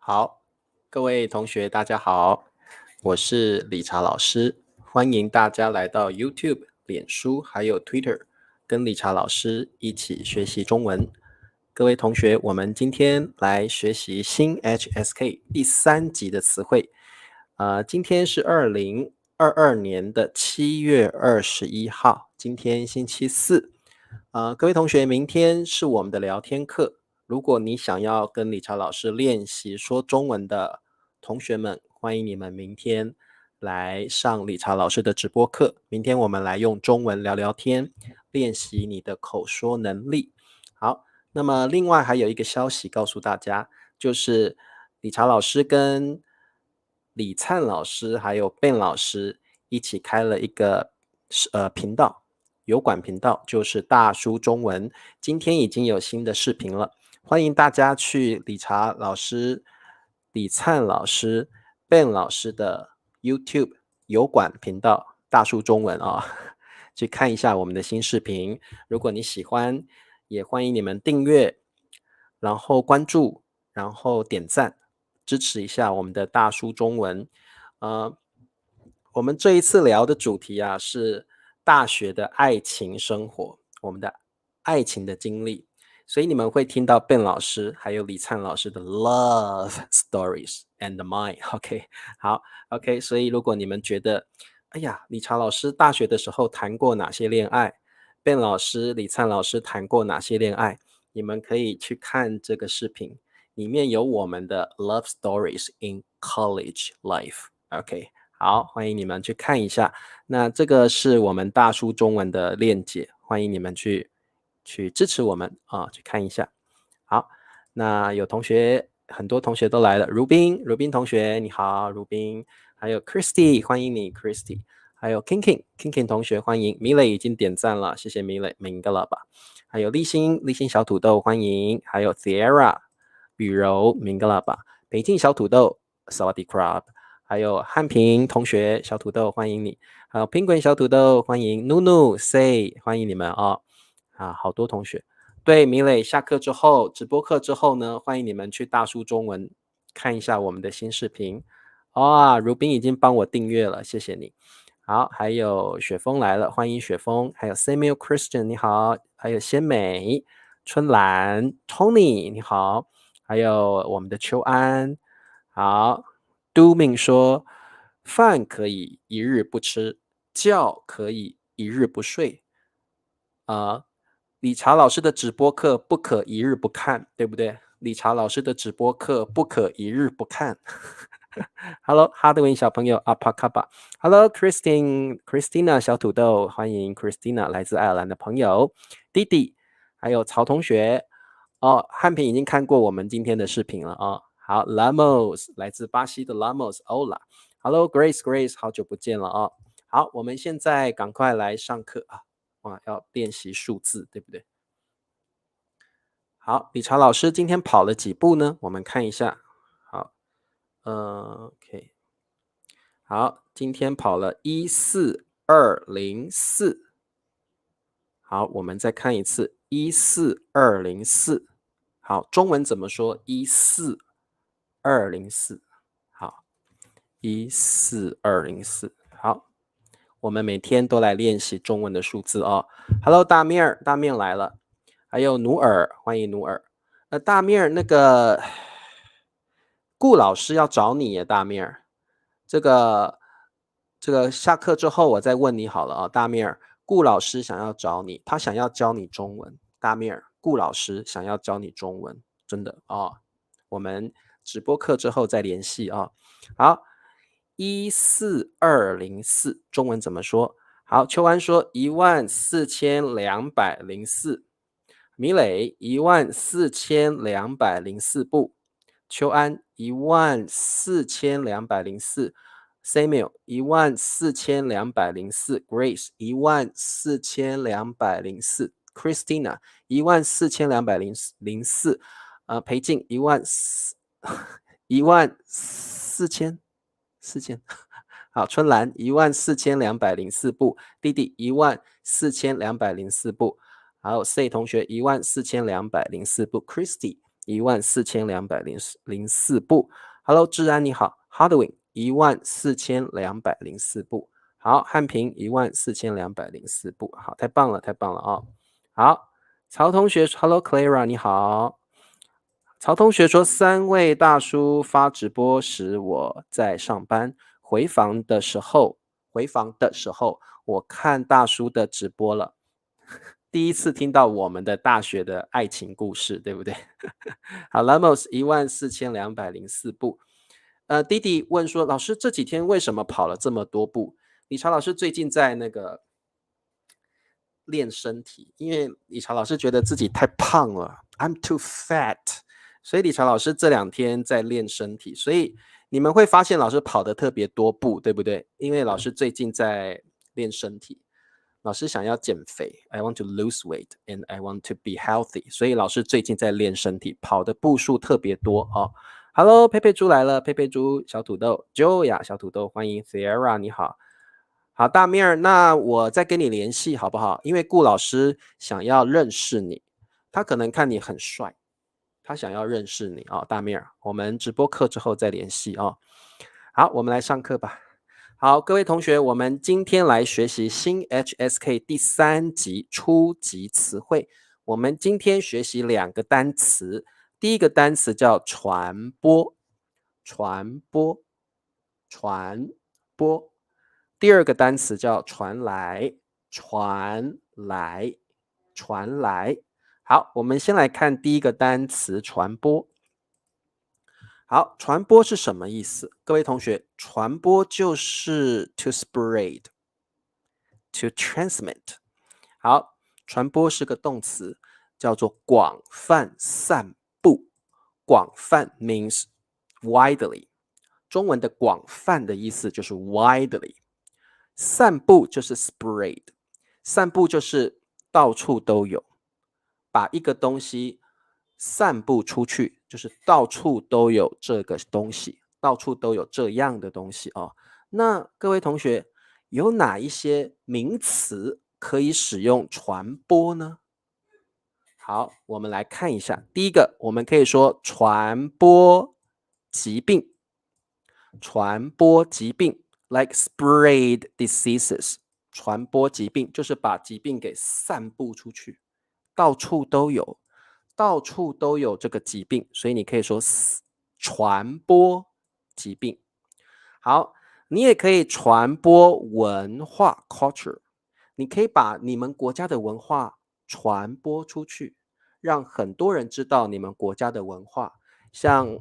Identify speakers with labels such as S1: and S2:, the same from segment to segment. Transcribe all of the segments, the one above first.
S1: 好，各位同学，大家好，我是理查老师，欢迎大家来到 YouTube、脸书还有 Twitter，跟理查老师一起学习中文。各位同学，我们今天来学习新 HSK 第3集的词汇。今天是2022年的7月21号，今天星期四。各位同学，明天是我们的聊天课。如果你想要跟理查老师练习说中文的同学们，欢迎你们明天来上理查老师的直播课。明天我们来用中文聊聊天，练习你的口说能力。好，那么另外还有一个消息告诉大家，就是理查老师跟李灿老师还有 Ben 老师一起开了一个频道，油管频道，就是大叔中文。今天已经有新的视频了。欢迎大家去理查老师、李灿老师、Ben 老师的 YouTube 油管频道大叔中文啊，去看一下我们的新视频。如果你喜欢，也欢迎你们订阅，然后关注，然后点赞，支持一下我们的大叔中文。我们这一次聊的主题啊是大学的爱情生活，我们的爱情的经历。所以你们会听到 Ben 老师还有李灿老师的 Love Stories and Mine。OK， 好 ，OK。所以如果你们觉得，哎呀，理查老师大学的时候谈过哪些恋爱 ，Ben 老师、李灿老师谈过哪些恋爱，你们可以去看这个视频，里面有我们的 Love Stories in College Life。OK， 好，欢迎你们去看一下。那这个是我们大叔中文的链接，欢迎你们去支持我们啊，去看一下。好，那有同学，很多同学都来了，如冰同学你好，如冰，还有 Christy， 欢迎你 Christy， 还有 King 同学欢迎，米磊已经点赞了，谢谢米磊，明个了吧？还有立新小土豆欢迎，还有 Sierra 雨柔明个了吧？北京小土豆 Sawadee Krab， 还有汉平同学小土豆欢迎你，还有苹果小土豆欢迎 Nunu Say 欢迎你们哦。好多同学。对，明磊下课之后，直播课之后呢，欢迎你们去大叔中文看一下我们的新视频。如冰已经帮我订阅了，谢谢你。好，还有雪峰来了，欢迎雪峰，还有 Samuel Christian 你好，还有仙美、春兰、Tony 你好，还有我们的秋安。好，都命说饭可以一日不吃，觉可以一日不睡。理查老师的直播课不可一日不看，对不对？理查老师的直播课不可一日不看。Hello， 哈德文小朋友阿帕卡巴。Hello，Christina 小土豆，欢迎 Christina 来自爱尔兰的朋友，弟弟，还有曹同学。汉平已经看过我们今天的视频了啊。好 ，Lamos 来自巴西的 Lamos，Hola。Hello，Grace，好久不见了啊。好，我们现在赶快来上课啊。要练习数字，对不对？好，理查老师今天跑了几步呢？我们看一下。好，OK， 好，今天跑了14204。好，我们再看一次14204。好，中文怎么说？14204。好，14204。好，我们每天都来练习中文的数字哦。Hello， 大面来了，还有努尔，欢迎努尔。大面那个顾老师要找你耶，大面这个下课之后我再问你好了啊，大面顾老师想要找你，他想要教你中文。大面顾老师想要教你中文，真的哦。我们直播课之后再联系啊。好，14204，中文怎么说？好，秋安说14204，米磊14204步，秋安14204，Samuel 14204，Grace 14204，Christina 14204，裴静14000，好，春兰14204步，弟弟14204步，还有 C 同学14204步 ，Christy 14204步。Hello， 志安你好 ，Hardwin 14204步。好，汉平14204步。好，太棒了，太棒了哦。好，曹同学 ，Hello Clara 你好。曹同学说，3位大叔发直播时，我在上班，回房的时候，我看大叔的直播了。第一次听到我们的大学的爱情故事，对不对？好 ，Lamos 14204步。弟弟问说，老师这几天为什么跑了这么多步？理查老师最近在那个练身体，因为理查老师觉得自己太胖了 ，I'm too fat，所以理查老师这2天在练身体，所以你们会发现老师跑得特别多步，对不对？因为老师最近在练身体，老师想要减肥 ，I want to lose weight and I want to be healthy， 所以老师最近在练身体，跑的步数特别多哦。Hello， 佩佩猪来了，佩佩猪小土豆 ，Joya 小土豆，欢迎 Sierra， 你好。好，大面儿，那我再跟你联系好不好？因为顾老师想要认识你，他可能看你很帅，他想要认识你哦，大面儿，我们直播课之后再联系哦。好，我们来上课吧。好，各位同学，我们今天来学习新 HSK 第3集初级词汇。我们今天学习2个单词，第一个单词叫传播，传播，传播。第二个单词叫传来，传来，传来。好，我们先来看第一个单词传播。好，传播是什么意思？各位同学，传播就是 to spread，to transmit。好，传播是个动词，叫做广泛散布。广泛 means widely， 中文的广泛的意思就是 widely。散布就是 spread， 散布就是到处都有，把一个东西散布出去，就是到处都有这个东西，到处都有这样的东西哦。那各位同学，有哪一些名词可以使用传播呢？好，我们来看一下。第一个，我们可以说传播疾病，传播疾病 like spread diseases， 传播疾病就是把疾病给散布出去，到处都有，到处都有这个疾病，所以你可以说传播疾病。好，你也可以传播文化 culture， 你可以把你们国家的文化传播出去，让很多人知道你们国家的文化。像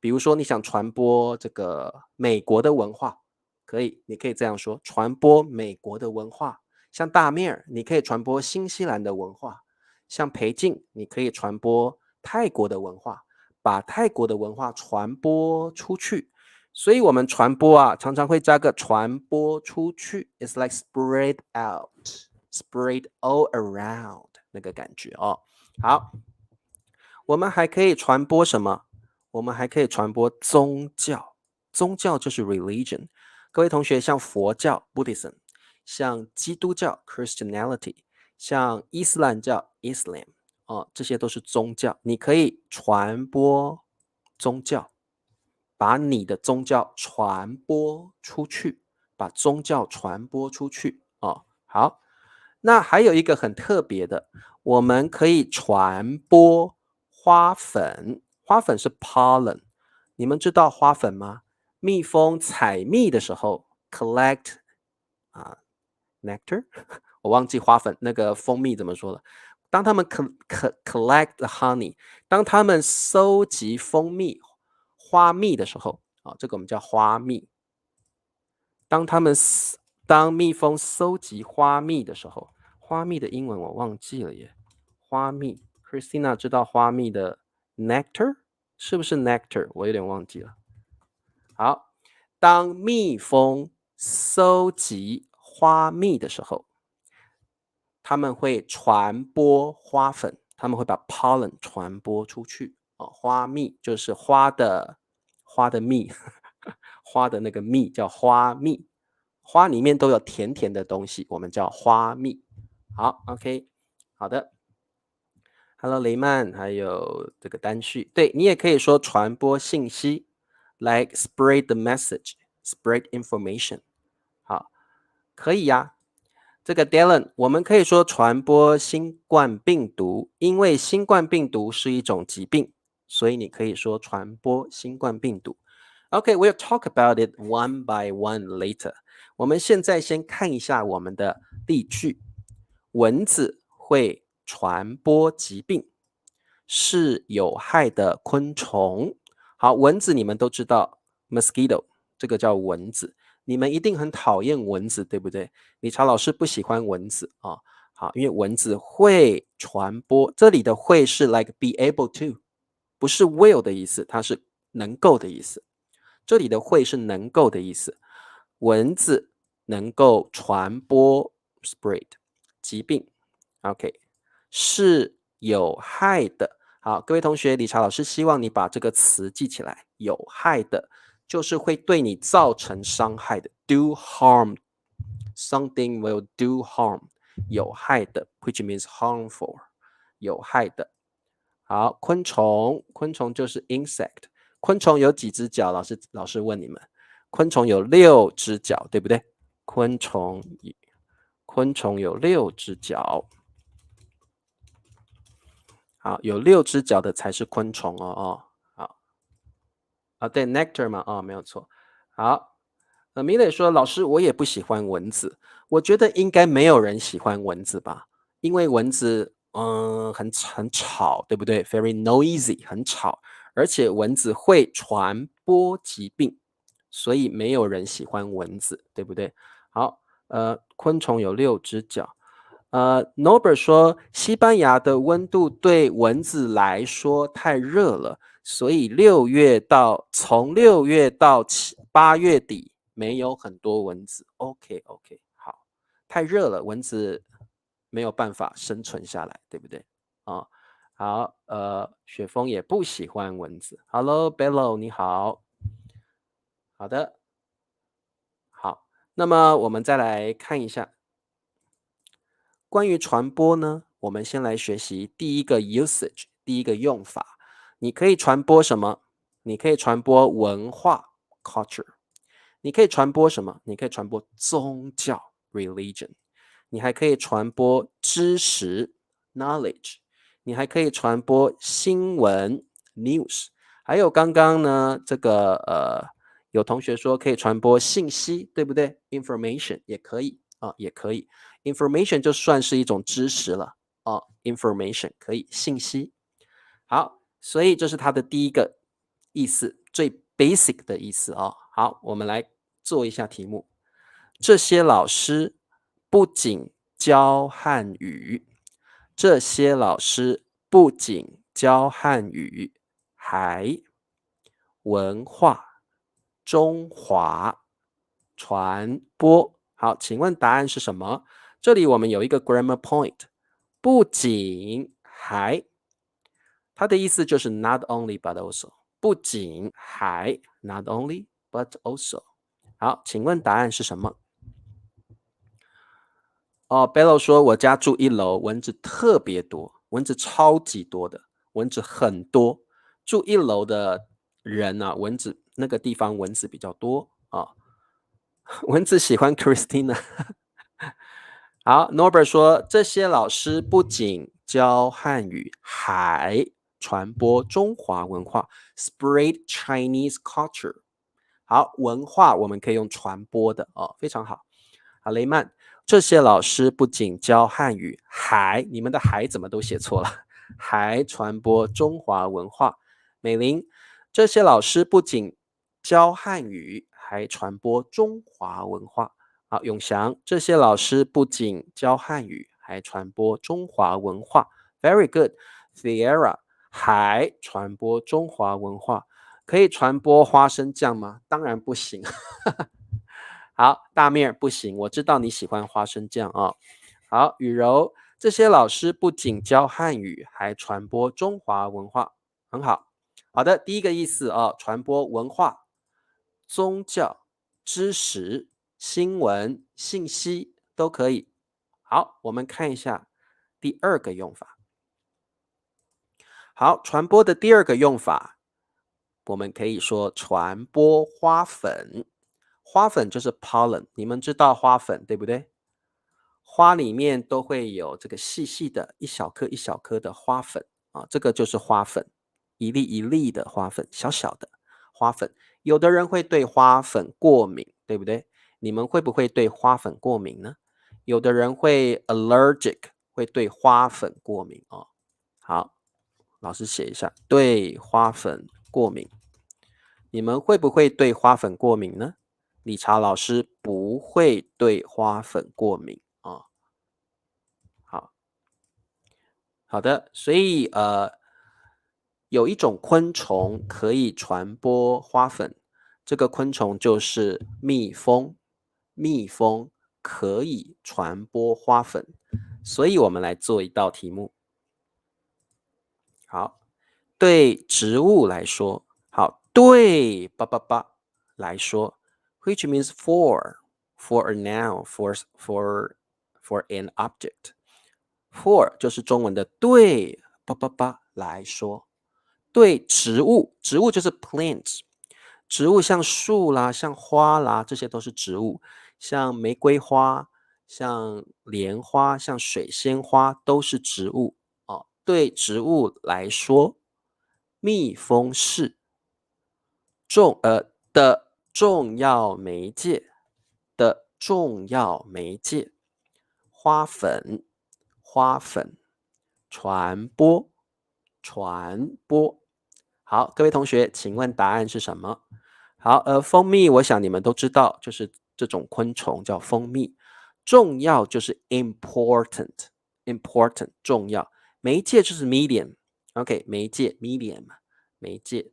S1: 比如说你想传播这个美国的文化，可以，你可以这样说，传播美国的文化。像大面儿，你可以传播新西兰的文化；像裴静，你可以传播泰国的文化，把泰国的文化传播出去。所以我们传播啊，常常会加个传播出去 ，it's like spread out，spread all around 那个感觉哦。好，我们还可以传播什么？我们还可以传播宗教，宗教就是 religion。各位同学，像佛教 Buddhism， 像基督教 Christianity， 像伊斯兰教 Islam， 哦，这些都是宗教。你可以传播宗教，把你的宗教传播出去，把宗教传播出去哦。好，那还有一个很特别的，我们可以传播花粉，花粉是 pollen， 你们知道花粉吗？蜜蜂采蜜的时候 collect nectar， 我忘记花粉那个蜂蜜怎么说了。当他们 collect the honey， 当他们收集蜂蜜花蜜的时候，这个我们叫花蜜。当蜜蜂收集花蜜的时候，花蜜的英文我忘记了耶。花蜜 ，Christina 知道花蜜的 nectar 是不是 nectar？ 我有点忘记了。好，当蜜蜂收集花蜜的时候，他们会传播花粉，他们会把 pollen 传播出去。花蜜就是花的蜜，花的那个蜜叫花蜜，花里面都有甜甜的东西，我们叫花蜜。好 ，OK， 好的。Hello，雷曼，还有这个单序，对你也可以说传播信息，like spread the message，spread information。好，可以呀。这个 Dylan，我们可以说传播新冠病毒，因为新冠病毒是一种疾病，所以你可以说传播新冠病毒。Okay, we'll talk about it one by one later. 我们现在先看一下我们的例句。蚊子会传播疾病，是有害的昆虫。好，蚊子你们都知道 mosquito， 这个叫蚊子。你们一定很讨厌蚊子，对不对？理查老师不喜欢蚊子啊。好，因为蚊子会传播，这里的会是 like be able to， 不是 will 的意思，它是能够的意思。这里的会是能够的意思。蚊子能够传播 spread 疾病 ，OK， 是有害的。好，各位同学，理查老师希望你把这个词记起来。有害的就是会对你造成伤害的 ，do harm。Something will do harm， 有害的 ，which means harmful， 有害的。好，昆虫，昆虫就是 insect。昆虫有几只脚？老师问你们，昆虫有6只脚，对不对？昆虫有6只脚。好，有6只脚的才是昆虫哦。好，对 nectar 嘛，没有错。好，米磊说，老师我也不喜欢蚊子，我觉得应该没有人喜欢蚊子吧，因为蚊子很吵，对不对？Very noisy， 很吵，而且蚊子会传播疾病，所以没有人喜欢蚊子，对不对？好，昆虫有6只脚。Norbert 说，西班牙的温度对蚊子来说太热了，所以从6月到8月底没有很多蚊子。OK， 好，太热了，蚊子没有办法生存下来，对不对？啊，好，雪峰也不喜欢蚊子。Hello，Bello， 你好。好的，好，那么我们再来看一下关于传播呢，我们先来学习第一个 usage， 第一个用法。你可以传播什么？你可以传播文化 culture。你可以传播什么？你可以传播宗教 religion。你还可以传播知识 knowledge。你还可以传播新闻 news。还有刚刚呢，这个有同学说可以传播信息，对不对 ？information 也可以啊，也可以。information 就算是一种知识了哦 information 可以信息。好，所以这是它的第一个意思，最 basic 的意思哦。好，我们来做一下题目。这些老师不仅教汉语，这些老师不仅教汉语，还文化、中华、传播。好，请问答案是什么？这里我们有一个 grammar point， 不仅还，它的意思就是 not only but also， 不仅还 not only but also。好，请问答案是什么？Bello 说我家住1楼，蚊子特别多，蚊子超级多的，蚊子很多。住1楼的人啊，蚊子那个地方蚊子比较多啊。蚊子喜欢 Christina。好，Norbert 说这些老师不仅教汉语，还传播中华文化 （spread Chinese culture）。好，文化我们可以用传播的哦，非常好。好，雷曼，这些老师不仅教汉语，你们的还怎么都写错了，还传播中华文化。美玲，这些老师不仅教汉语，还传播中华文化。好，永祥，这些老师不仅教汉语，还传播中华文化。Very good。Sierra 还传播中华文化，可以传播花生酱吗？当然不行。好，大面不行，我知道你喜欢花生酱啊。好，雨柔，这些老师不仅教汉语，还传播中华文化，很好。好的，第一个意思啊，传播文化、宗教、知识、新闻、信息都可以。好，我们看一下第二个用法。好，传播的第二个用法，我们可以说传播花粉。花粉就是 pollen， 你们知道花粉对不对？花里面都会有这个细细的一小颗一小颗的花粉啊，这个就是花粉，一粒一粒的花粉，小小的花粉。有的人会对花粉过敏，对不对？你们会不会对花粉过敏呢？有的人会 allergic， 会对花粉过敏哦。好，老师写一下，对花粉过敏。你们会不会对花粉过敏呢？理查老师不会对花粉过敏啊。好。好的，所以有一种昆虫可以传播花粉，这个昆虫就是蜜蜂。蜜蜂可以传播花粉，所以我们来做一道题目。好，对植物来说，好，对叭叭叭来说，which means for a noun for an object。for 就是中文的对叭叭叭来说，对植物，植物就是 plants， 植物像树啦，像花啦，这些都是植物，像玫瑰花，像莲花，像水仙花都是植物哦。对植物来说，蜜蜂是的重要媒介花粉，传播，传播。好，各位同学，请问答案是什么？好，蜂蜜，我想你们都知道，就是这种昆虫叫蜂蜜。重要就是 important，重要。媒介就是 medium，OK，媒介 medium，媒介。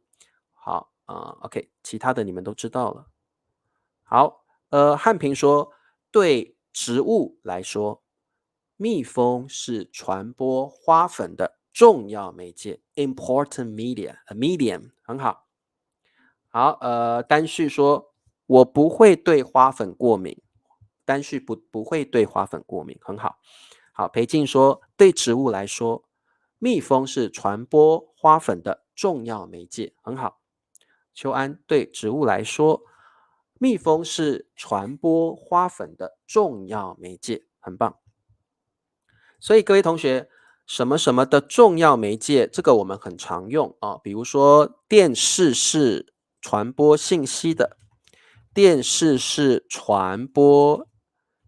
S1: 好OK，其他的你们都知道了。好，汉平说，对植物来说，蜜蜂是传播花粉的重要媒介 （important medium），很好。好，单旭说，我不会对花粉过敏。单旭不会对花粉过敏，很好。好，裴静说，对植物来说，蜜蜂是传播花粉的重要媒介，很好。秋安对植物来说，蜜蜂是传播花粉的重要媒介，很棒。所以各位同学，什么什么的重要媒介，这个我们很常用啊。比如说，电视是传播信息的，电视是传播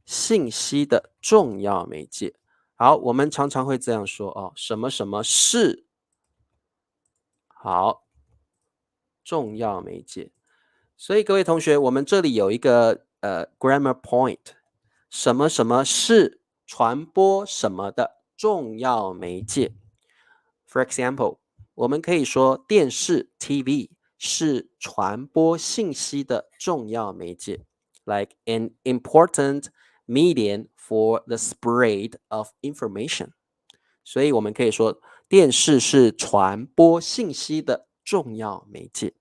S1: 信息的重要媒介。好，我们常常会这样说哦，什么什么是好重要媒介。所以各位同学，我们这里有一个grammar point，什么什么是传播什么的重要媒介。For example，我们可以说电视 TV 是传播信息的重要媒介，like an important medium for the spread of information。所以我们可以说电视是传播信息的重要媒介。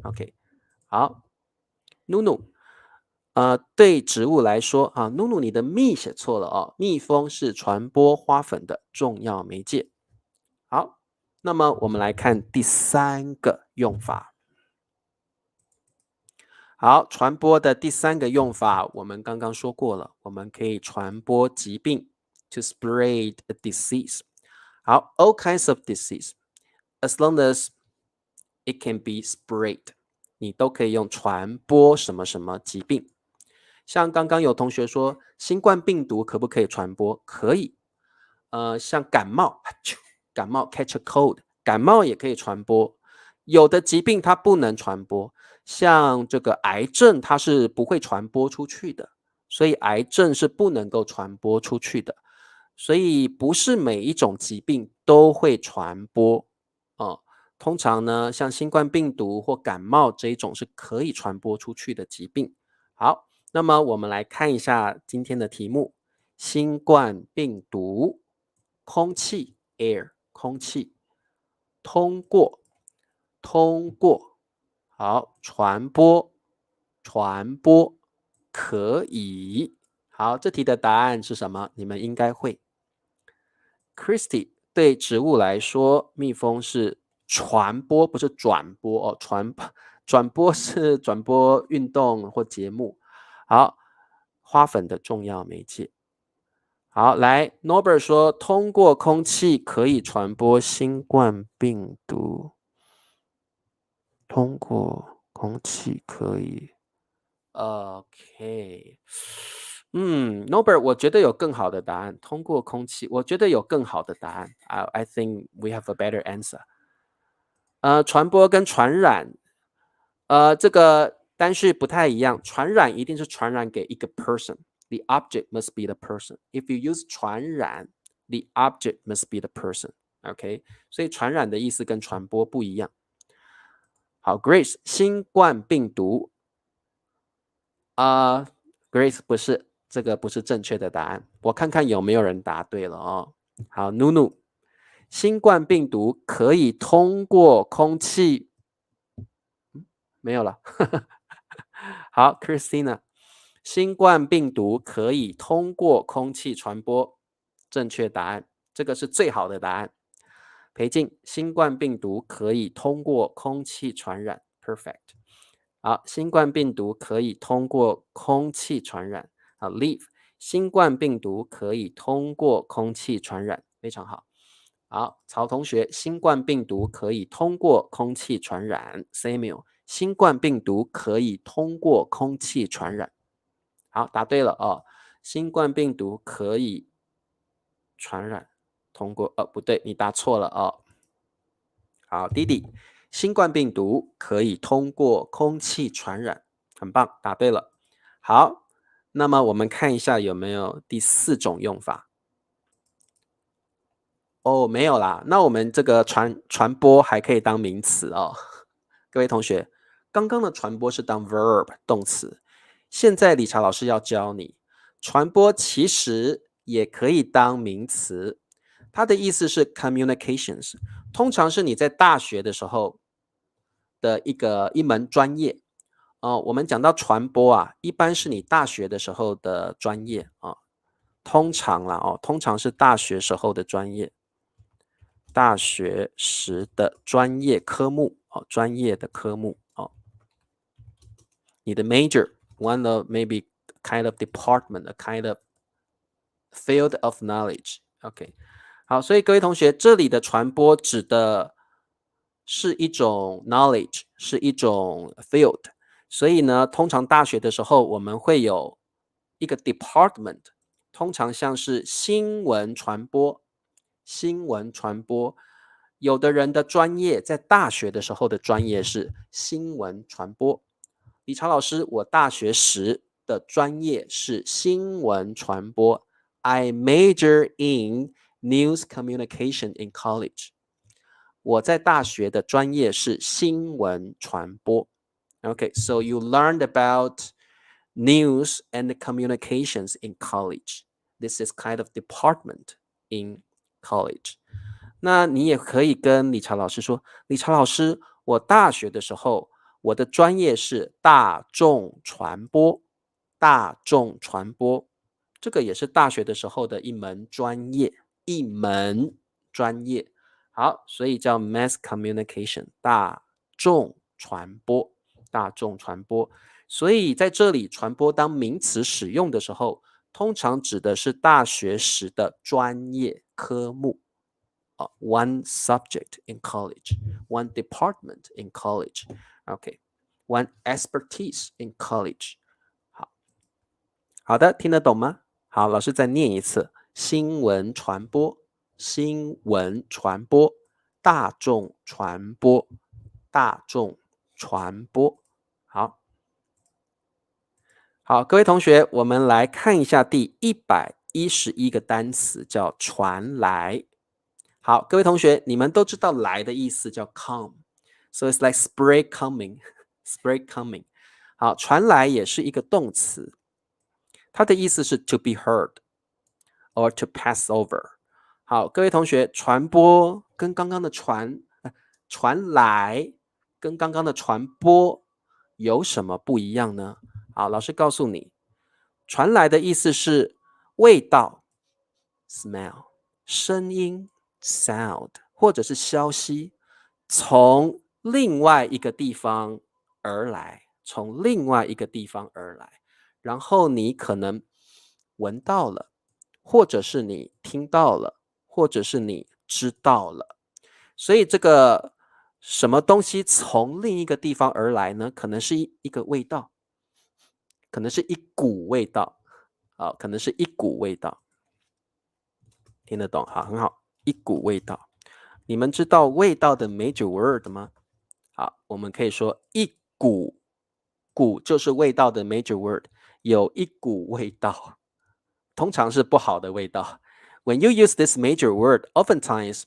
S1: OK，好。努努，对植物来说啊，努努你的蜜写错了哦，蜜蜂是传播花粉的重要媒介。好，那么我们来看第三个用法。好，传播的第三个用法，我们刚刚说过了，我们可以传播疾病 ，to spread a disease。好，all kinds of disease，as long as it can be spread，你都可以用传播什么什么疾病。像刚刚有同学说，新冠病毒可不可以传播？可以。像感冒，感冒 catch a cold，感冒也可以传播。有的疾病它不能传播，像这个癌症，它是不会传播出去的，所以癌症是不能够传播出去的。所以不是每一种疾病都会传播哦。通常呢，像新冠病毒或感冒这一种是可以传播出去的疾病。好，那么我们来看一下今天的题目：新冠病毒，空气 air，空气通过，好，传播，可以。好，这题的答案是什么？你们应该会。Christy 对植物来说，蜜蜂是传播，不是转播哦。转播是转播运动或节目。好，花粉的重要媒介。好，来 Norbert 说，通过空气可以传播新冠病毒。通过空气可以。OK，Norbert，我觉得有更好的答案。通过空气，我觉得有更好的答案。I think we have a better answer。传播跟传染，这个单序不太一样。传染一定是传染给一个 person，the object must be the person. If you use 传染，the object must be the person. OK，所以传染的意思跟传播不一样。好 ，Grace，新冠病毒。Grace 不是，这个不是正确的答案。我看看有没有人答对了哦。好，Nunu，新冠病毒可以通过空气，没有了。好，Christina，新冠病毒可以通过空气传播，正确答案，这个是最好的答案。裴静，新冠病毒可以通过空气传染 ，perfect。好，新冠病毒可以通过空气传染。好 ，Leave，新冠病毒可以通过空气传染，非常好。好，曹同学，新冠病毒可以通过空气传染。Samuel，新冠病毒可以通过空气传染。好，答对了哦。新冠病毒可以传染，通过不对，你答错了哦。好，弟弟，新冠病毒可以通过空气传染，很棒，答对了。好，那么我们看一下有没有第4种用法。哦，没有啦。那我们这个传播还可以当名词哦。各位同学，刚刚的传播是当 verb 动词，现在理查老师要教你，传播其实也可以当名词。它的意思是 communications， 通常是你在大学的时候的一门专业。我们讲到传播啊，一般是你大学的时候的专业啊，通常是大学时候的专业。大学时的专业科目专业的科目你的 major one of maybe kind of department a kind of field of knowledge OK 好，所以各位同学，这里的传播指的是一种 knowledge， 是一种 field， 所以呢，通常大学的时候我们会有一个 department， 通常像是新闻传播，有的人的专业在大学的时候的专业是新闻传播。理查老师，我大学时的专业是新闻传播。I major in news communication in college。我在大学的专业是新闻传播。Okay, so you learned about news and communications in college. This is kind of department in college. 那你也可以跟理查老师说，理查老师，我大学的时候，我的专业是大众传播，大众传播，这个也是大学的时候的一门专业，好，所以叫 mass communication， 大众传播，大众传播。所以在这里，传播当名词使用的时候，通常指的是大学时的专业科目。one subject in college, one department in college, okay, one expertise in college. 好的，听得懂吗？好，老师再念一次：新闻传播，新闻传播，大众传播，大众传播。好，好，各位同学，我们来看一下第111个单词，叫传来。好，各位同学，你们都知道来的意思叫 come， so it's like spray coming， spray coming。好，传来也是一个动词，它的意思是 to be heard or to pass over。好，各位同学，传播跟刚刚的传来跟刚刚的传播有什么不一样呢？好，老师告诉你，传来的意思是味道 smell， 声音 sound 或者是消息从另外一个地方而来，从另外一个地方而来，然后你可能闻到了，或者是你听到了，或者是你知道了。所以这个什么东西从另一个地方而来呢？可能是一个味道，可能是一股味道，可能是一股味道，听得懂？好，很好，一股味道。你们知道味道的 major word 吗？好，我们可以说一股，股就是味道的 major word， 有一股味道，通常是不好的味道。When you use this major word, oftentimes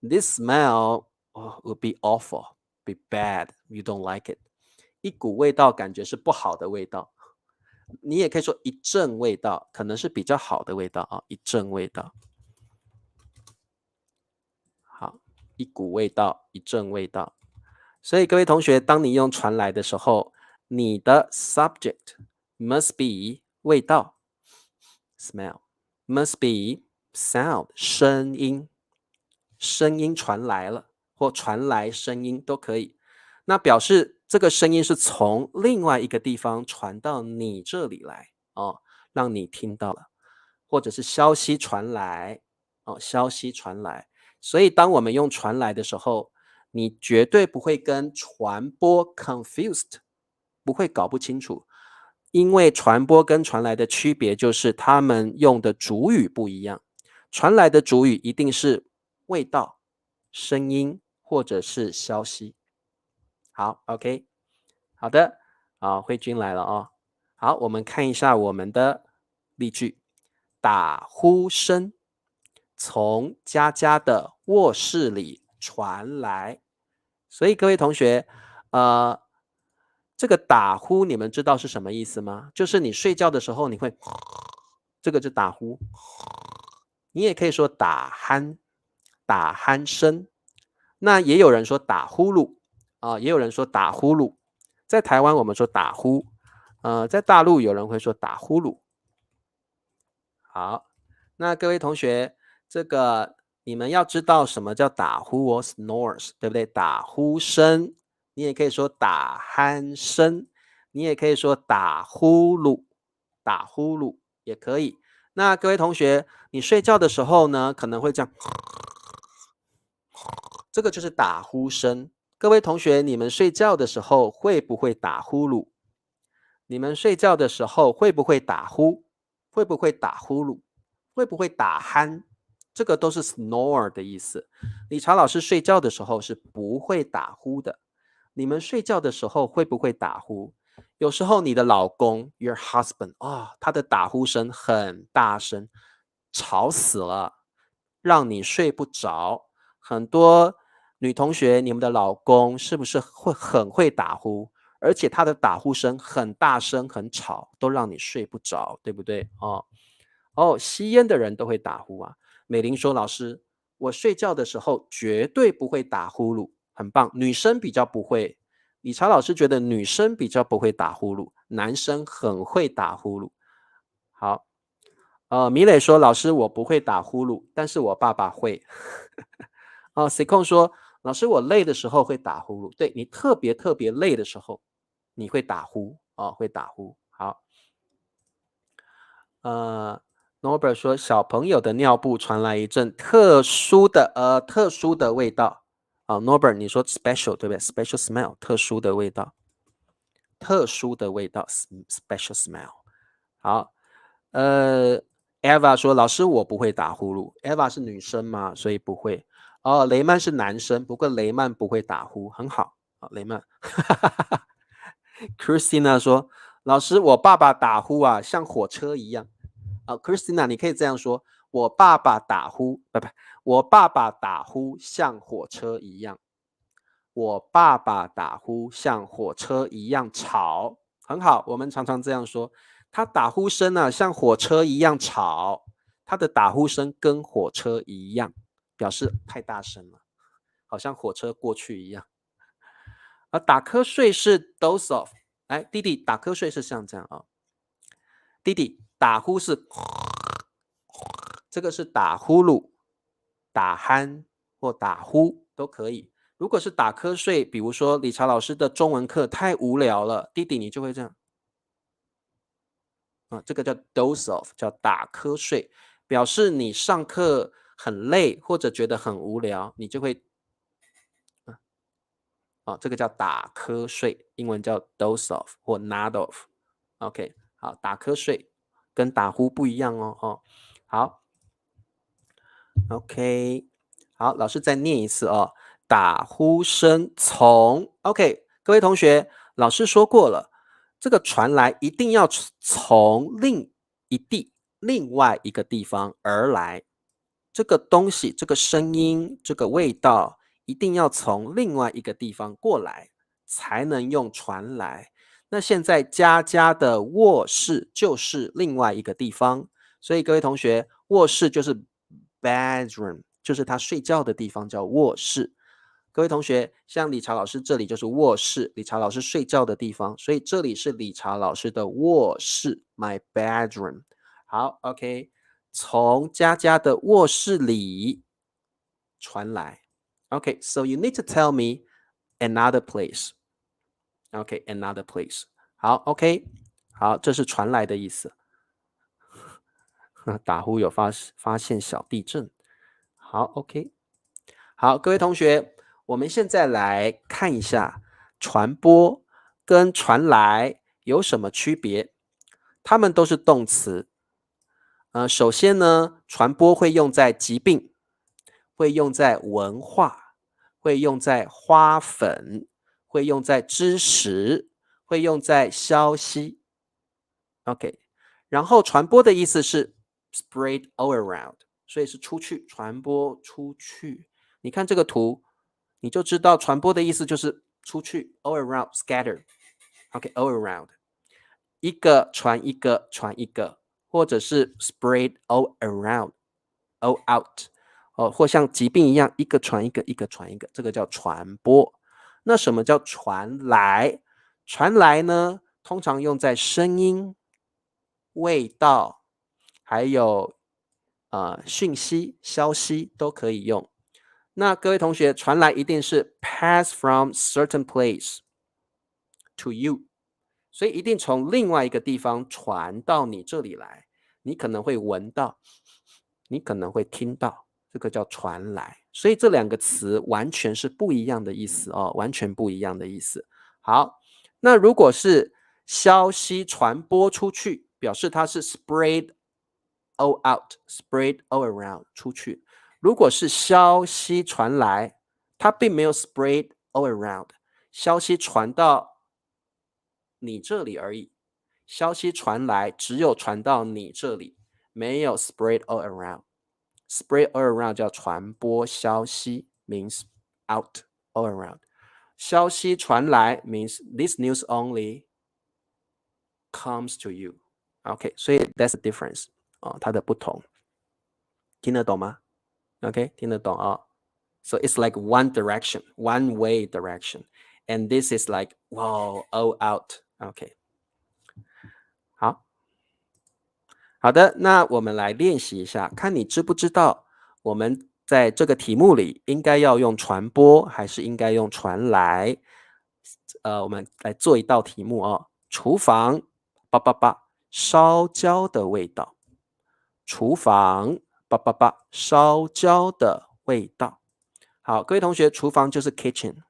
S1: this smell will be awful, be bad, you don't like it. 一股味道感觉是不好的味道，你也可以说一阵味道，可能是比较好的味道啊，一阵味道。好，一股味道，一阵味道。所以各位同学，当你用传来的时候，你的 subject must be 味道 smell must be sound 声音，声音传来了或传来声音都可以。那表示这个声音是从另外一个地方传到你这里来哦，让你听到了，或者是消息传来哦，消息传来。所以当我们用传来的时候，你绝对不会跟传播 confused， 不会搞不清楚，因为传播跟传来的区别就是他们用的主语不一样。传来的主语一定是味道、声音或者是消息。好 ，OK， 好的，好，慧君来了哦。好，我们看一下我们的例句：打呼声从佳佳的卧室里传来。所以各位同学，这个打呼你们知道是什么意思吗？就是你睡觉的时候你会，这个就打呼。你也可以说打鼾，打鼾声。那也有人说打呼噜也有人说打呼噜。在台湾我们说打呼，在大陆有人会说打呼噜。好，那各位同学，这个你们要知道什么叫打呼哦 ，snores， 对不对？打呼声，你也可以说打鼾声，你也可以说打呼噜，打呼噜也可以。那各位同学，你睡觉的时候呢，可能会这样，这个就是打呼声。各位同学，你们睡觉的时候会不会打呼噜？你们睡觉的时候会不会打呼？会不会打呼噜？会不会打鼾？这个都是 snore 的意思。理查老师睡觉的时候是不会打呼的。你们睡觉的时候会不会打呼？有时候你的老公 your husband 他的打呼声很大声，吵死了，让你睡不着。很多女同学，你们的老公是不是很会打呼？而且他的打呼声很大声、很吵，都让你睡不着，对不对？吸烟的人都会打呼啊。美玲说：“老师，我睡觉的时候绝对不会打呼噜，很棒。女生比较不会。理查老师觉得女生比较不会打呼噜，男生很会打呼噜。好，米磊说：老师，我不会打呼噜，但是我爸爸会。C 控说：老师，我累的时候会打呼噜。对，你特别特别累的时候，你会打呼会打呼。好，Norbert 说，小朋友的尿布传来一阵特殊的味道。Norbert 你说 special 对不对 ？special smell 特殊的味道，特殊的味道 special smell。好，Eva 说，老师我不会打呼噜。Eva 是女生嘛，所以不会。雷曼是男生，不过雷曼不会打呼，很好。雷曼。Christina 说，老师我爸爸打呼啊，像火车一样。Christina 你可以这样说，我爸爸打呼，我爸爸打呼像火车一样。我爸爸打呼像火车一样吵，很好，我们常常这样说。他打呼声像火车一样吵，他的打呼声跟火车一样，表示太大声了，好像火车过去一样。打瞌睡是 doze off， 弟弟打瞌睡是像这样弟弟打呼是，这个是打呼噜，打鼾或打呼都可以。如果是打瞌睡，比如说理查老师的中文课太无聊了，弟弟你就会这样。这个叫 doze off， 叫打瞌睡，表示你上课很累或者觉得很无聊，你就会这个叫打瞌睡，英文叫 doze off 或 nod off。OK， 好，打瞌睡跟打呼不一样哦。好 ，OK， 好，老师再念一次哦。打呼声从 OK， 各位同学，老师说过了，这个传来一定要从另外一个地方而来，这个东西、这个声音、这个味道，一定要从另外一个地方过来，才能用传来。那现在佳佳的卧室就是另外一个地方，所以各位同学，卧室就是 bedroom， 就是他睡觉的地方叫卧室。各位同学，像理查老师这里就是卧室，理查老师睡觉的地方，所以这里是理查老师的卧室 ，my bedroom。好 ，OK， 从佳佳的卧室里传来。OK，so you need to tell me another place。OK，another place。好 ，OK， 好，这是传来的意思。打呼有发现小地震。好 ，OK， 好，各位同学，我们现在来看一下传播跟传来有什么区别？它们都是动词。首先呢，传播会用在疾病，会用在文化，会用在花粉，会用在知识，会用在消息。OK， 然后传播的意思是 spread all around， 所以是出去，传播出去。你看这个图，你就知道传播的意思就是出去 all around scatter。OK，all around， 一个传一个传一个，或者是 spread all around all out， 或像疾病一样一个传一个，一个传一个，这个叫传播。那什么叫传来？传来呢，通常用在声音、味道，还有讯息、消息都可以用。那各位同学，传来一定是 pass from certain place to you， 所以一定从另外一个地方传到你这里来。你可能会闻到，你可能会听到，这个叫传来。所以这两个词完全是不一样的意思哦，完全不一样的意思。好，那如果是消息传播出去，表示它是 spread all out，spread all around 出去。如果是消息传来，它并没有 spread all around， 消息传到你这里而已。消息传来只有传到你这里，没有 spread all around。spread all around 叫传播消息 means out all around。消息传来 means this news only comes to you。OK， 所以 that's the difference 它的不同，听得懂吗？ OK， 听得懂啊？So it's like one direction, one way direction, and this is like wow, all out. OK， 好的，那我们来练习一下，看你知不知道我们在这个题目里应该要用传播还是应该用传来。我们来做一道题目哦。厨房叭叭叭烧焦的味道，厨房叭叭叭烧焦的味道。好，各位同学，厨房就是 kitchen，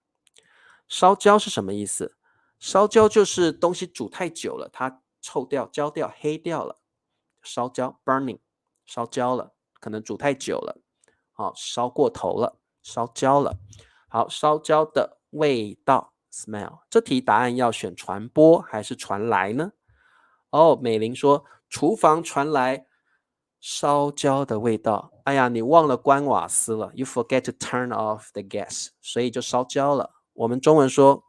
S1: 烧焦是什么意思？烧焦就是东西煮太久了，它臭掉、焦掉、黑掉了，烧焦 burning， 烧焦了，可能煮太久了，好，烧过头了，烧焦了。好，烧焦的味道 smell， 这题答案要选传播还是传来呢？美玲说厨房传来烧焦的味道。哎呀，你忘了关瓦斯了 ，you forget to turn off the gas， 所以就烧焦了。我们中文说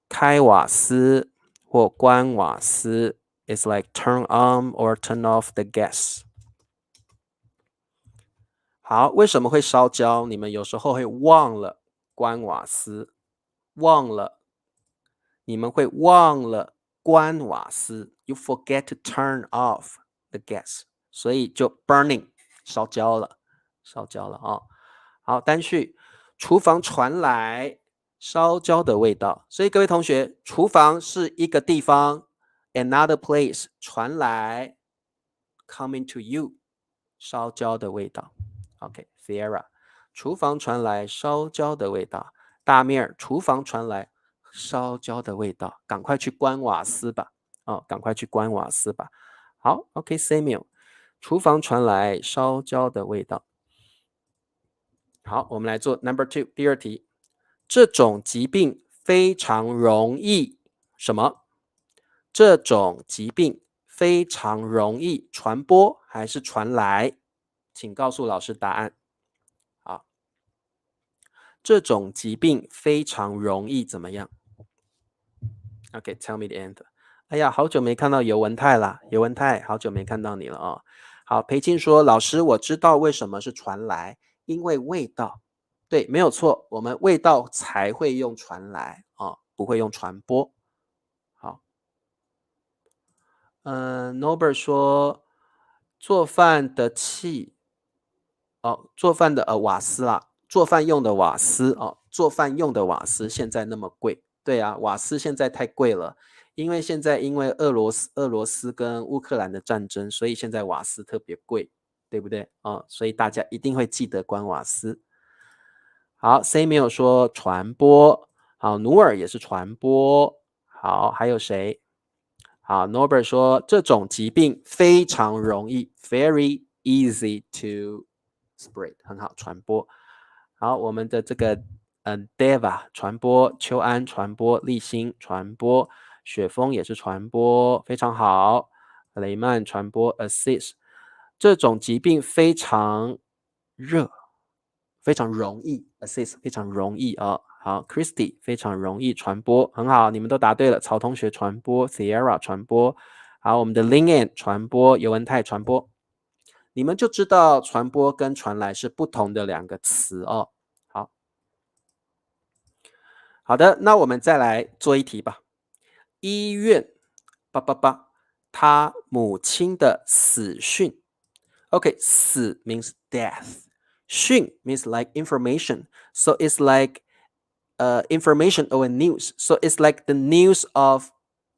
S1: 开瓦斯或关瓦斯 ，it's like turn on or turn off the gas。好，为什么会烧焦？你们有时候会忘了关瓦斯，你们会忘了关瓦斯 ，you forget to turn off the gas， 所以就 burning 烧焦了啊。好，单序，厨房传来烧焦的味道。所以各位同学，厨房是一个地方 ，another place 传来 coming to you 烧焦的味道。OK，Sierra，厨房传来烧焦的味道。大面儿，厨房传来烧焦的味道，赶快去关瓦斯吧。赶快去关瓦斯吧。好 ，OK，Samuel，厨房传来烧焦的味道。好，我们来做 number 2，第二题。这种疾病非常容易什么？这种疾病非常容易传播还是传来？请告诉老师答案。好，这种疾病非常容易怎么样 ？OK，tell me the answer。哎呀，好久没看到尤文泰啦，尤文泰，好久没看到你了哦。好，裴静说，老师，我知道为什么是传来，因为味道。对，没有错，我们味道才会用传来不会用传播。好，Norbert 说做饭的气做饭的瓦斯啦，做饭用的瓦斯做饭用的瓦斯现在那么贵，对啊，瓦斯现在太贵了，因为现在因为俄罗斯跟乌克兰的战争，所以现在瓦斯特别贵，对不对所以大家一定会记得关瓦斯。好 ，C 没有说传播，好，努尔也是传播，好，还有谁？好 ，Norbert 说这种疾病非常容易 ，very easy to spread， 很好，传播。好，我们的这个Deva 传播，秋安传播，立新传播，雪峰也是传播，非常好。雷曼传播 assist， 这种疾病非常热。非常容易 assist 非常容易好 Christy 非常容易传播，很好，你们都答对了。曹同学传播 Sierra 传播，好，我们的 Lin 传播，尤文泰传播，你们就知道传播跟传来是不同的两个词哦。好的，那我们再来做一题吧。医院他母亲的死讯 OK，死 means death. 讯 means like information. So it's like information or news. So it's like the news of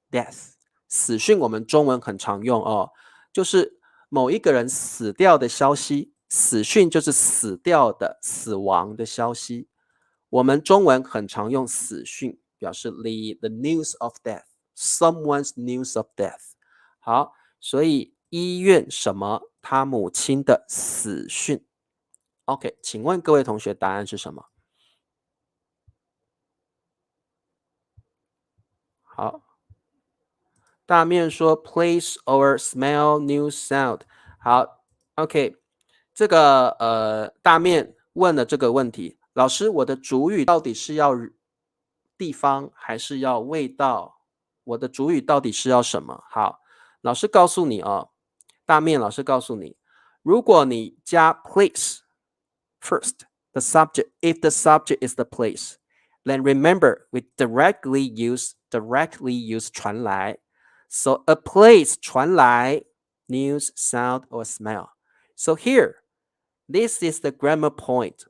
S1: death. 死讯我们中文很常用就是某一个人死掉的消息。死讯就是死掉的、死亡的消息。我们中文很常用死讯，表示 the news of death. Someone's news of death. 好，所以医院什么？他母亲的死讯。OK， 请问各位同学答案是什么？好，大面说 place or smell new sound。好 ，OK， 这个大面问了这个问题，老师，我的主语到底是要地方还是要味道？我的主语到底是要什么？好，老师告诉你大面老师告诉你，如果你加 place first the subject, if the subject is the place, then remember we directly use 传来。So a place 传来 news, sound, or smell. So here, this is the grammar point.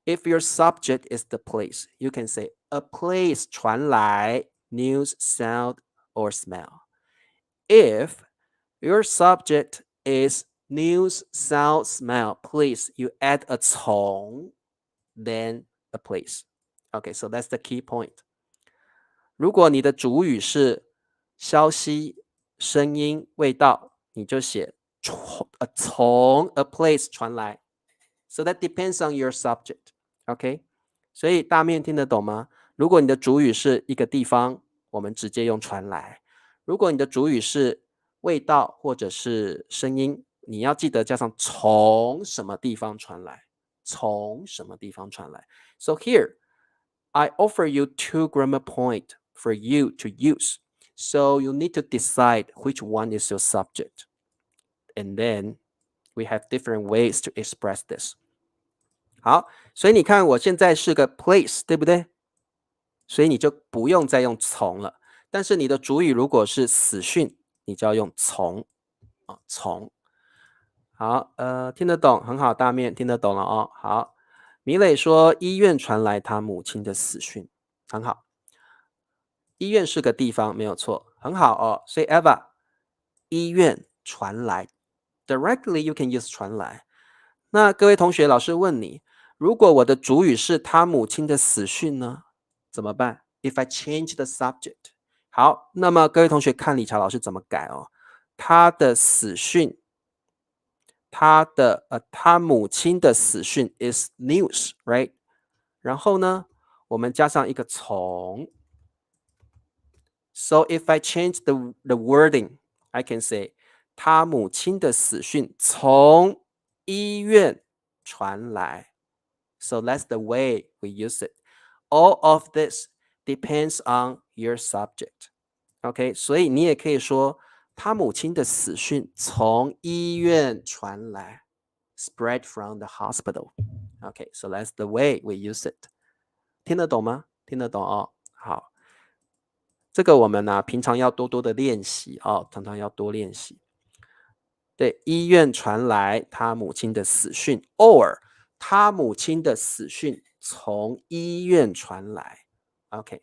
S1: If your subject is the place, you can say a place 传来 news, sound, or smell. If your subject is news, sound, smell, please you add a 从 then a place. Okay, so that's the key point. 如果你的主语是消息、声音、味道，你就写从 a place 传来。So that depends on your subject. OK， 所以大面听得懂吗？如果你的主语是一个地方，我们直接用传来；如果你的主语是味道或者是声音，你要记得加上从什么地方传来，从什么地方传来。So here, I offer you 2 grammar points for you to use. So you need to decide which one is your subject. And then we have different ways to express this. 好，所以你看我现在是个 place， 对不对？所以你就不用再用从了。但是你的主语如果是死讯，你就要用从从。好，听得懂，很好，大面听得懂了好，米磊说医院传来他母亲的死讯，很好。医院是个地方，没有错，很好哦。所以 Eva， 医院传来 ，directly you can use 传来。那各位同学，老师问你，如果我的主语是他母亲的死讯呢，怎么办 ？If I change the subject， 好，那么各位同学看理查老师怎么改哦。他的死讯，他母亲的死讯 is news，right？ 然后呢，我们加上一个从。So if I change the wording, I can say 他母亲的死讯从医院传来。So that's the way we use it. All of this depends on your subject. OK， 所以你也可以说他母亲的死讯从医院传来 ，spread from the hospital. OK, so that's the way we use it. 听得懂吗？听得懂哦。好。这个我们呢、平常要多多的练习哦，常常要多练习。对，医院传来他母亲的死讯 ，or 他母亲的死讯从医院传来。OK，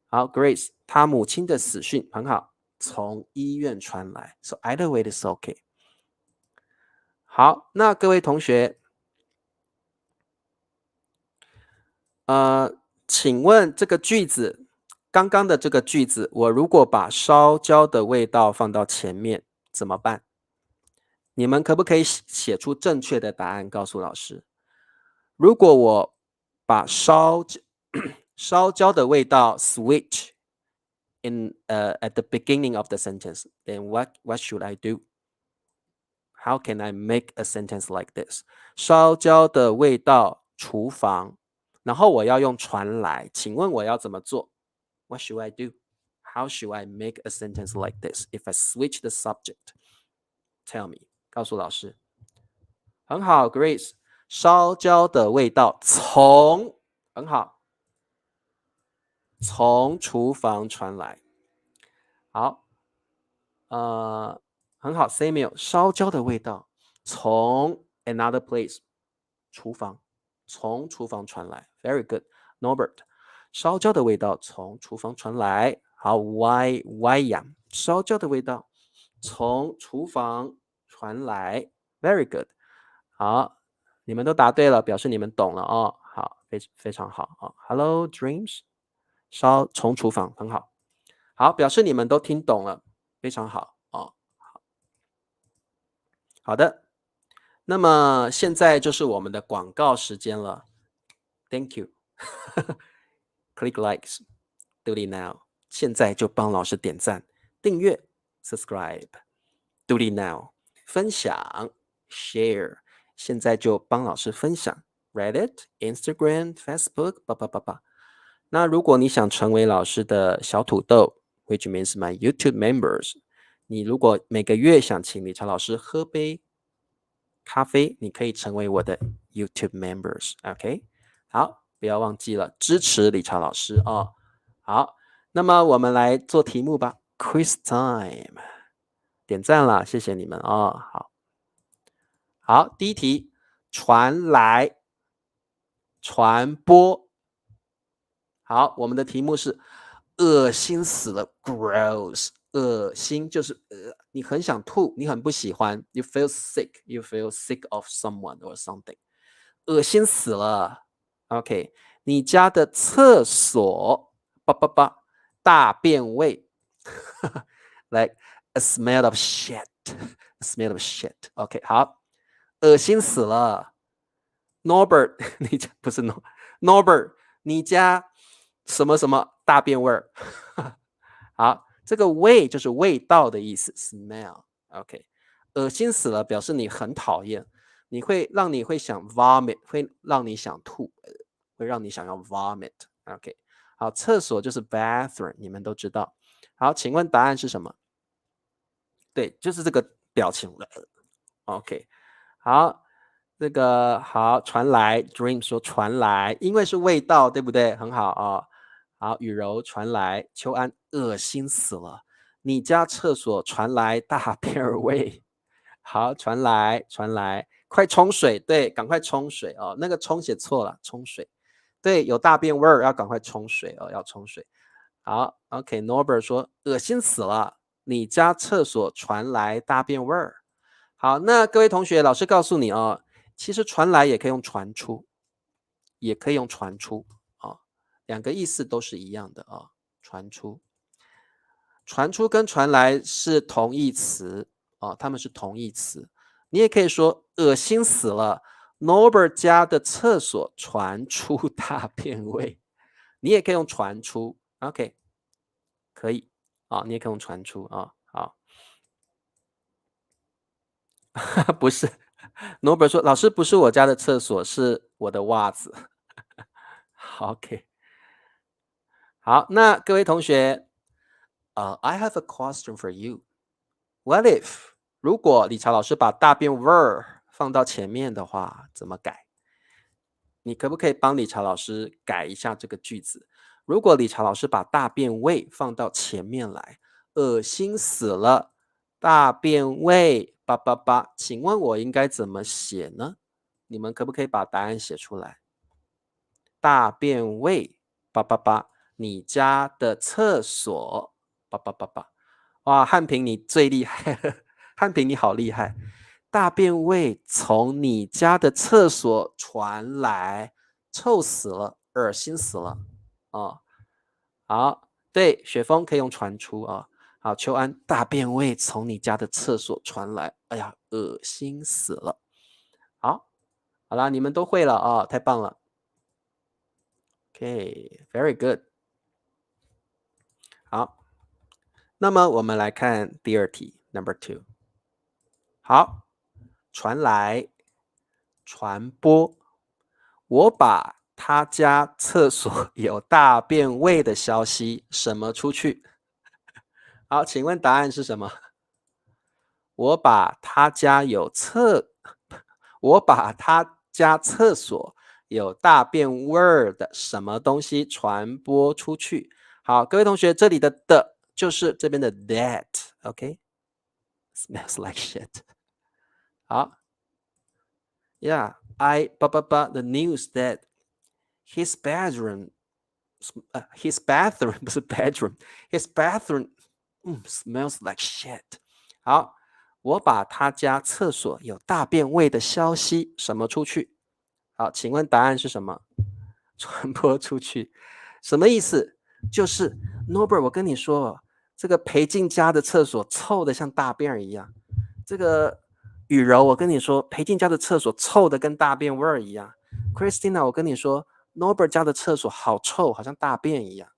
S1: 好 ，Grace， 他母亲的死讯很好，从医院传来。So either way is OK。好，那各位同学，请问这个句子，刚刚的这个句子，我如果把烧焦的味道放到前面，怎么办？你们可不可以写出正确的答案告诉老师？如果我把烧焦的味道 switch at the beginning of the sentence, then what should I do? How can I make a sentence like this? 烧焦的味道厨房，然后我要用传来，请问我要怎么做？ What should I do? How should I make a sentence like this if I switch the subject? Tell me， 告诉老师。很好 ，Grace， 烧焦的味道从很好，从厨房传来。好，很好 ，Samuel， 烧焦的味道从 another place， 厨房，从厨房传来。Very good，Norbert， 烧焦的味道从厨房传来。好 ，Y 阳，烧焦的味道从厨房传来。Very good。好，你们都答对了，表示你们懂了哦。好，非常好哦。Hello Dreams， 从厨房很好，好，表示你们都听懂了，非常好哦。好的，那么现在就是我们的广告时间了。Thank you 。Click likes, do it now。现在就帮老师点赞、订阅、subscribe, do it now。分享 share。现在就帮老师分享 Reddit、Instagram、Facebook， 那如果你想成为老师的小土豆 ，which means my YouTube members， 你如果每个月想请理查老师喝杯咖啡，你可以成为我的 YouTube members。OK， 好，不要忘记了支持理查老师哦。好，那么我们来做题目吧 ，Quiz time， 点赞了，谢谢你们哦。好，第一题，传来，传播。好，我们的题目是恶心死了 ，gross， 恶心就是你很想吐，你很不喜欢 ，you feel sick of someone or something， 恶心死了。OK， 你家的厕所大便味，like a smell of shit，a smell of shit。OK， 好，恶心死了。Norbert， 你家不是 Norbert， 你家什么什么大便味儿？好，这个味就是味道的意思 ，smell。OK， 恶心死了，表示你很讨厌，你会想 vomit， 会让你想吐，会让你想要 vomit。OK， 好，厕所就是 bathroom， 你们都知道。好，请问答案是什么？对，就是这个表情。OK， 好。这个好，传来 Dream 说传来，因为是味道，对不对？很好啊。好，雨柔传来，秋安恶心死了，你家厕所传来大便味。好，传来，快冲水，对，赶快冲水哦，那个冲写错了，冲水，对，有大便味儿，要赶快冲水哦，要冲水。好 ，OK，Norbert 说恶心死了，你家厕所传来大便味儿。好，那各位同学，老师告诉你哦，其实传来也可以用传出，也可以用传出啊，两个意思都是一样的啊，传出。传出跟传来是同义词啊，它们是同义词。你也可以说恶心死了，Norbert 家的厕所传出大便味。你也可以用传出 ，OK， 可以啊，你也可以用传出啊，好，不是，Norbert 说老师不是我家的厕所，是我的袜子。OK，好，那各位同学，I have a question for you. What if 如果理查老师把大便味儿放到前面的话，怎么改？你可不可以帮理查老师改一下这个句子？如果理查老师把大便味放到前面来，恶心死了，大便味叭叭叭，请问我应该怎么写呢？你们可不可以把答案写出来？大便味叭叭叭，你家的厕所叭叭叭叭。哇，汉平你最厉害了，汉平你好厉害。大便味从你家的厕所传来，臭死了，恶心死了。哦，好，对，雪峰可以用传出啊。好，秋安，大便味从你家的厕所传来，哎呀，恶心死了。好，好啦，你们都会了啊，太棒了。OK，very good。好，那么我们来看第二题，Number 2。好，传来，传播。我把他家厕所有大便味的消息什么出去？好，请问答案是什么？我把他家我把他家厕所有大便味儿的什么东西传播出去？好，各位同学，这里的就是这边的 that，OK？Smells like shit。好，Yeah, the news that his bedroom his bathroom 不是 bedroom，his bathroom smells like shit。好，我把他家厕所有大便味的消息什么出去？好，请问答案是什么？传播出去，什么意思？就是 Norbert，我跟你说，这个裴静家的厕所臭的像大便一样。这个雨柔，我跟你说，裴静家的厕所臭的跟大便味儿一样。Christina，我跟你说，Norbert 家的厕所好臭，好像大便一样。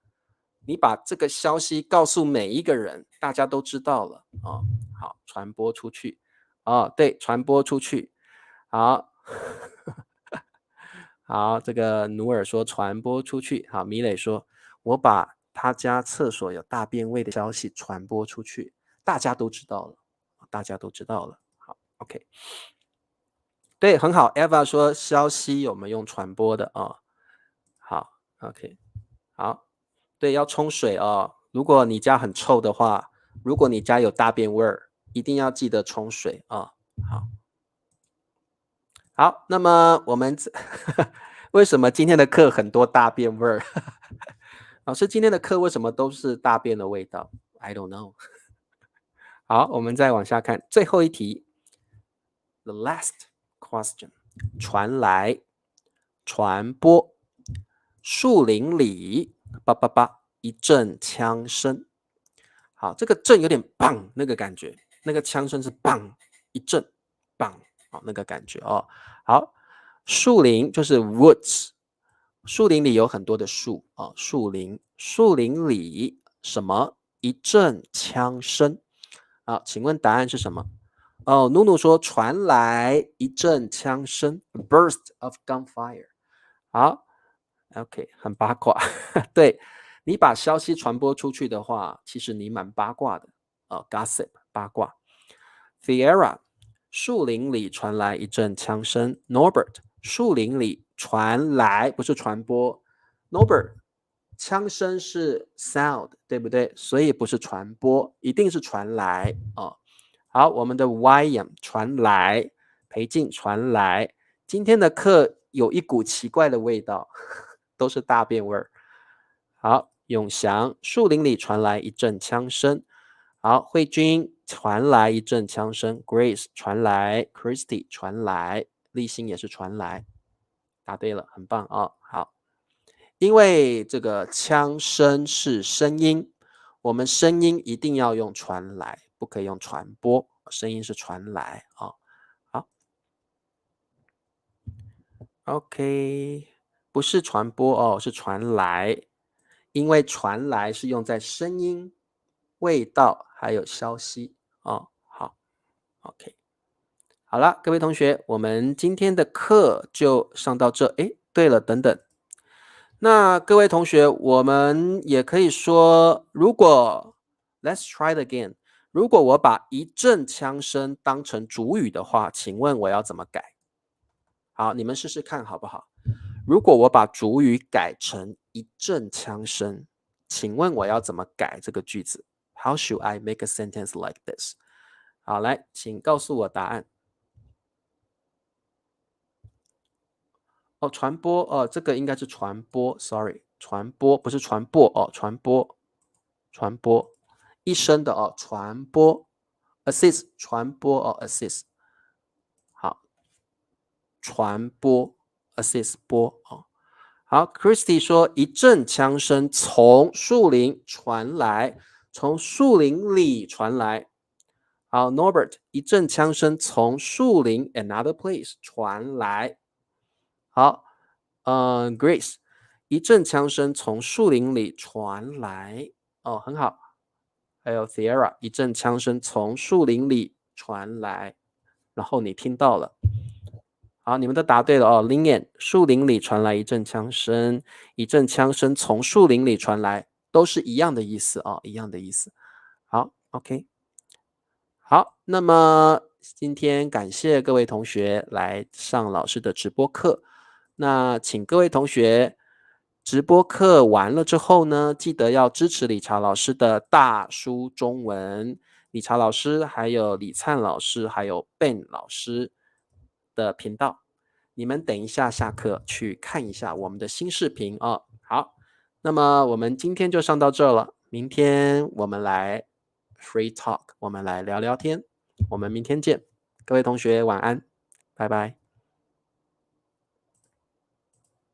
S1: 你把这个消息告诉每一个人，大家都知道了哦。好，传播出去。哦，对，传播出去。好，好，这个努尔说传播出去。好，米磊说，我把他家厕所有大便味的消息传播出去，大家都知道了，大家都知道了。好，OK，对，很好。Eva 说消息我们用传播的啊、哦。好，OK，好，对，要冲水哦。如果你家很臭的话，如果你家有大便味儿，一定要记得冲水啊、哦。好，好，那么我们为什么今天的课很多大便味儿？老师，今天的课为什么都是大便的味道 ？I don't know 好，我们再往下看，最后一题，the last question，传来，传播，树林里，叭叭叭，一阵枪声。好，这个震有点棒那个感觉，那个枪声是棒一阵棒，好那个感觉哦。好，树林就是 woods，树林里有很多的树啊，树林，树林里什么？一阵枪声。好，请问答案是什么？哦，努努说传来一阵枪声，a burst of gunfire。好，OK，很八卦，对。你把消息传播出去的话，其实你蛮八卦的gossip 八卦。Fiera，树林里传来一阵枪声。Norbert，树林里传来不是传播。Norbert，枪声是 sound，对不对？所以不是传播，一定是传来哦。好，我们的 William 传来裴静传来，今天的课有一股奇怪的味道，都是大便味儿。好，永祥，树林里传来一阵枪声。好，慧君传来一阵枪声 ，Grace 传来 ，Christy 传来，立新也是传来，答对了，很棒哦。好，因为这个枪声是声音，我们声音一定要用传来，不可以用传播，声音是传来啊、哦。好 ，OK， 不是传播哦，是传来，因为传来是用在声音、味道还有消息哦。好 ，OK。好了，各位同学，我们今天的课就上到这。诶，对了，等等，那各位同学，我们也可以说，如果 Let's try it again，如果我把一阵枪声当成主语的话，请问我要怎么改？好，你们试试看好不好？如果我把主语改成一阵枪声，请问我要怎么改这个句子？ How should I make a sentence like this？ 好，来，请告诉我答案。哦，传播，这个应该是传播 ，sorry， 传播不是传播哦，传播，传播，一声的哦，传播 ，assist 传播哦，assist， 好，传播 assist 播哦，好 ，Christy 说一阵枪声从树林传来，从树林里传来。好，Norbert 一阵枪声从树林 another place 传来。好，Grace 一阵枪声从树林里传来。哦，很好。还有 Sierra 一阵枪声从树林里传来，然后你听到了。好，你们都答对了哦。Linian 树林里传来一阵枪声，一阵枪声从树林里传来，都是一样的意思哦，一样的意思。好 ，OK。好，那么今天感谢各位同学来上老师的直播课。那请各位同学直播课完了之后呢，记得要支持理查老师的大书中文。理查老师还有李灿老师还有 Ben 老师的频道，你们等一下下课去看一下我们的新视频哦。好，那么我们今天就上到这了，明天我们来 free talk， 我们来聊聊天，我们明天见，各位同学晚安，拜拜。